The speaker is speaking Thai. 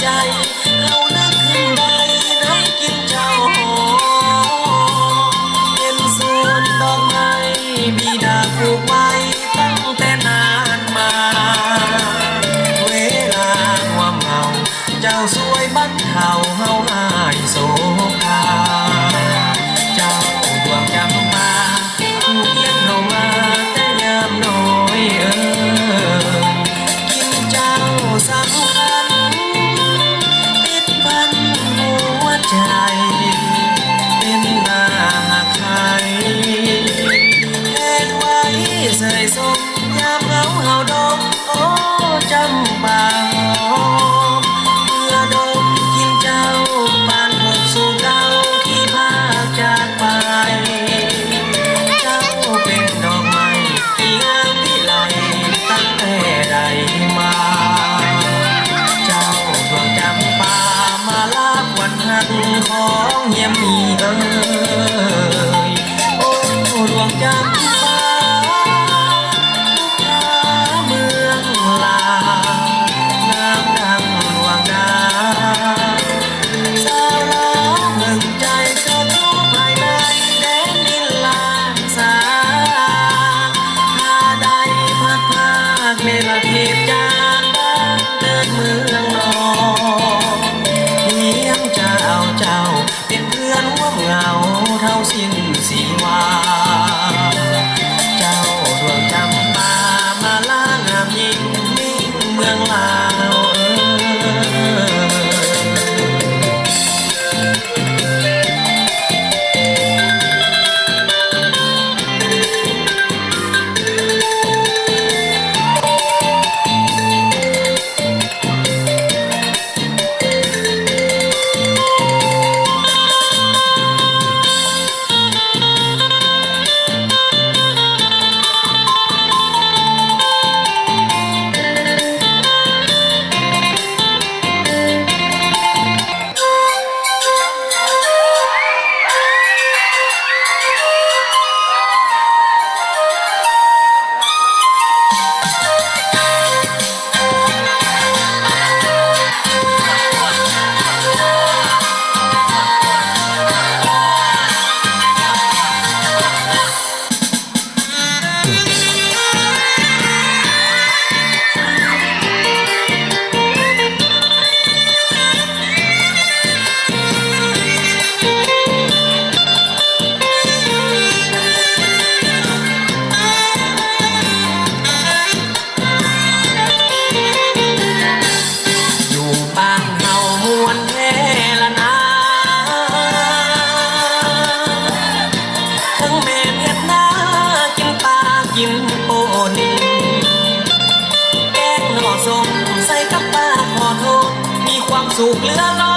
ใจเรานึกขึ้นได้ได้กินเจ้าหอมเป็นสวนดอกไม้บิดาปลูกไว้ตั้งแต่นานมาเวลาความเหงาเจ้าสวยบรรเทาเฮาหายโศกาเจ้าดวงจำปาผู้เพียงเข้ามาแต่ยามน้อยกินเจ้าสำคัญติดพันหัวใจเป็นหน้าใครแทนไว้เสยสมยามเหงาเฮาดมโอ้จำปาหอมเมื่อดมกินเจ้าปานพบสู่เก่าที่พาจากไปเจ้าเป็นดอกไม้ที่งามวิไลตั้งแต่ใดมาเจ้าดวงจำปามาลาบวันหักของเยี่ยมมีโอ้ดวงจำปาเมืองลางามดังดวงดาวสาวลาวเพิ่งใจเกิดรู้ภายในแดนดินลางสาหาใดพัดพากเนรเทศจากบ้านเกิดเมืองนองเพียงจะเอาเจ้าเป็นเพื่อนร่วมเหงาเท่าสิ้นสีวาเจ้าดวงจำปามาลางามยิ่งมิ่งเมืองลาวกินป่นแกงหน่อส้มใส่กับปลาขอโทษมีความสุขเหลือล้